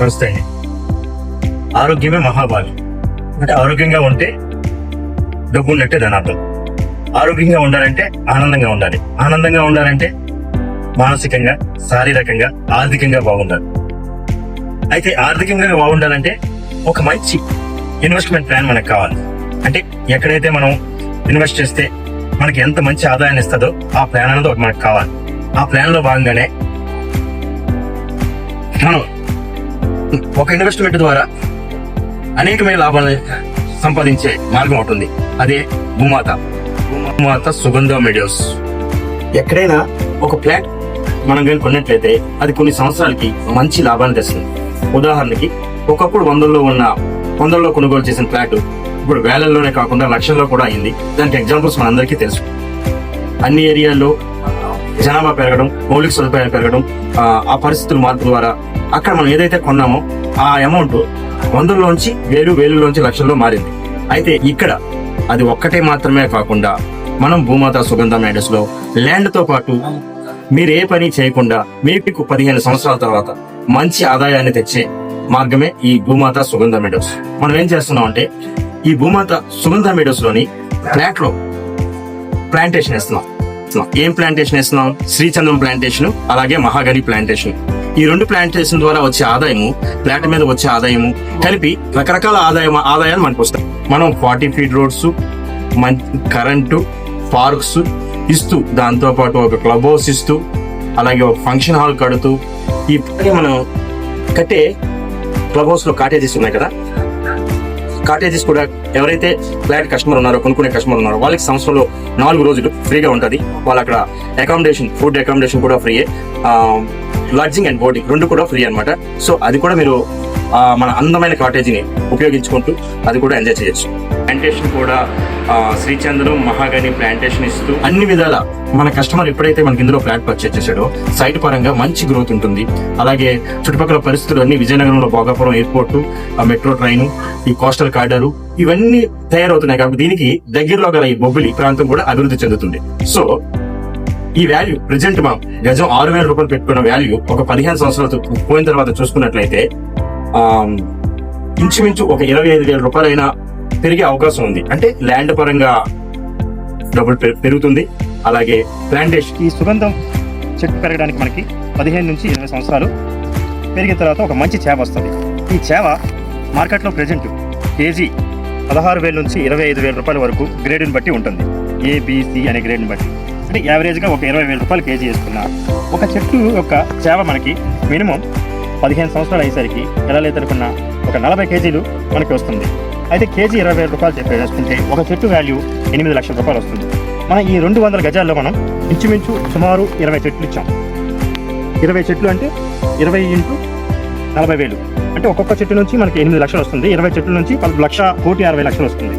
నమస్తే. ఆరోగ్యమే మహాభాగ్యం. అంటే ఆరోగ్యంగా ఉంటే డబ్బు ఉన్నట్టే ధనార్థం. ఆరోగ్యంగా ఉండాలంటే ఆనందంగా ఉండాలి. ఆనందంగా ఉండాలంటే మానసికంగా, శారీరకంగా, ఆర్థికంగా బాగుండాలి. అయితే ఆర్థికంగా బాగుండాలంటే ఒక మంచి ఇన్వెస్ట్మెంట్ ప్లాన్ మనకు కావాలి. అంటే ఎక్కడైతే మనం ఇన్వెస్ట్ చేస్తే మనకి ఎంత మంచి ఆదాయాన్ని ఇస్తుందో ఆ ప్లాన్ అనేది ఒకటి మనకు కావాలి. ఆ ప్లాన్ లో భాగంగానే మనం ఒక ఇన్వెస్ట్మెంట్ ద్వారా అనేకమైన లాభాలను సంపాదించే మార్గం ఉంటుంది. అదే భూమాత సుగంధ మీడియోస్. ఎక్కడైనా ఒక ఫ్లాట్ మనం కానీ కొన్నట్లయితే అది కొన్ని సంవత్సరాలకి మంచి లాభాన్ని తెస్తుంది. ఉదాహరణకి ఒకప్పుడు వందల్లో కొనుగోలు చేసిన ఫ్లాట్ ఇప్పుడు వేలల్లోనే కాకుండా లక్షల్లో కూడా అయింది. దానికి ఎగ్జాంపుల్స్ మనందరికీ తెలుసు. అన్ని ఏరియాల్లో జనాభా పెరగడం, మౌలిక సదుపాయాలు పెరగడం, ఆ పరిస్థితుల మార్పు ద్వారా అక్కడ మనం ఏదైతే కొన్నామో ఆ అమౌంట్ వందల్లోంచి వేలులోంచి లక్షల్లో మారింది. అయితే ఇక్కడ అది ఒక్కటే మాత్రమే కాకుండా మనం భూమాత సుగంధ మీడియోస్ లో ల్యాండ్ తో పాటు మీరు ఏ పని చేయకుండా మీకు 15 సంవత్సరాల తర్వాత మంచి ఆదాయాన్ని తెచ్చే మార్గమే ఈ భూమాత సుగంధ మీడియోస్. మనం ఏం చేస్తున్నాం అంటే ఈ భూమాత సుగంధ మీడియోస్ లోని ఫ్లాట్ లో ప్లాంటేషన్ ఇస్తున్నాం. ఏం ప్లాంటేషన్ ఇస్తున్నాం? శ్రీచంద్రం ప్లాంటేషన్, అలాగే మహాగని ప్లాంటేషన్. ఈ రెండు ప్లాంటేషన్ ద్వారా వచ్చే ఆదాయము, ఫ్లాట్ మీద వచ్చే ఆదాయము కలిపి రకరకాల ఆదాయాలు మనకు వస్తాయి. మనం 40 ఫీట్ రోడ్స్, కరెంటు, పార్క్స్ ఇస్తూ, దాంతో పాటు ఒక క్లబ్ హౌస్ ఇస్తూ, అలాగే ఒక ఫంక్షన్ హాల్ కడుతూ, ఈ మనం కట్టే క్లబ్ హౌస్ లో కాటేజెస్ ఉన్నాయి కదా, కాటేజెస్ కూడా ఎవరైతే ఫ్లాట్ కస్టమర్ ఉన్నారో, కొనుక్కునే కస్టమర్ ఉన్నారో వాళ్ళకి సంవత్సరంలో 4 రోజులు ఫ్రీగా ఉంటుంది. వాళ్ళు అక్కడ ఫుడ్ అకామిడేషన్ కూడా ఫ్రీయే, లాడ్జింగ్ అండ్ బోర్డింగ్ రెండు కూడా ఫ్రీ అన్నమాట. సో అది కూడా మీరు మన అందమైన కాటేజీని ఉపయోగించుకుంటూ అది కూడా ఎంజాయ్ చేయొచ్చు. ప్లాంటేషన్ కూడా శ్రీచంద్రం మహాగని ప్లాంటేషన్ ఇస్తూ అన్ని విధాల మన కస్టమర్ ఎప్పుడైతే మనకి ఇందులో ఫ్లాట్ పర్చేస్ చేశాడో సైట్ పరంగా మంచి గ్రోత్ ఉంటుంది. అలాగే చుట్టుపక్కల పరిస్థితులు అన్ని విజయనగరంలో భోగాపురం ఎయిర్పోర్ట్, మెట్రో ట్రైన్, ఈ కోస్టల్ కారిడారు ఇవన్నీ తయారవుతున్నాయి కాబట్టి దీనికి దగ్గరలో గల ఈ బొబ్బిలి ప్రాంతం కూడా అభివృద్ధి చెందుతుంది. సో ఈ వాల్యూ ప్రెజెంట్ మనం గజం 6,000 రూపాయలు పెట్టుకున్న వాల్యూ ఒక 15 సంవత్సరాలు పోయిన తర్వాత చూసుకున్నట్లయితే ఇంచుమించు ఒక 25,000 రూపాయలైనా పెరిగే అవకాశం ఉంది. అంటే ల్యాండ్ పరంగా డబ్బులు పెరుగుతుంది. అలాగే ప్లాంటేషన్, ఈ సుగంధం చెట్టు పెరగడానికి మనకి 15 నుంచి 20 సంవత్సరాలు పెరిగిన తర్వాత ఒక మంచి చేవ వస్తుంది. ఈ చేవ మార్కెట్లో ప్రెజెంట్ కేజీ 16,000 నుంచి 25,000 రూపాయల వరకు గ్రేడ్ని బట్టి ఉంటుంది. ఏబిసి అనే గ్రేడ్ని బట్టి, అంటే యావరేజ్గా ఒక 20,000 రూపాయలు కేజీ వేసుకున్న ఒక చెట్టు యొక్క చేవ మనకి మినిమం 15 సంవత్సరాలు అయ్యేసరికి ఎలా లేదనుకున్న ఒక 40 కేజీలు మనకి వస్తుంది. అయితే కేజీ 20,000 రూపాయలు చెప్పి వేసుకుంటే ఒక చెట్టు వాల్యూ 8 లక్షల రూపాయలు వస్తుంది. మనం ఈ 200 గజాల్లో మనం ఇంచుమించు సుమారు 20 చెట్లు ఇచ్చాం. 20 చెట్లు అంటే 20 ఇంటూ 40,000 అంటే ఒక్కొక్క చెట్టు నుంచి మనకి 8 లక్షలు వస్తుంది. 20 చెట్ల నుంచి 1,60,60,000 వస్తుంది.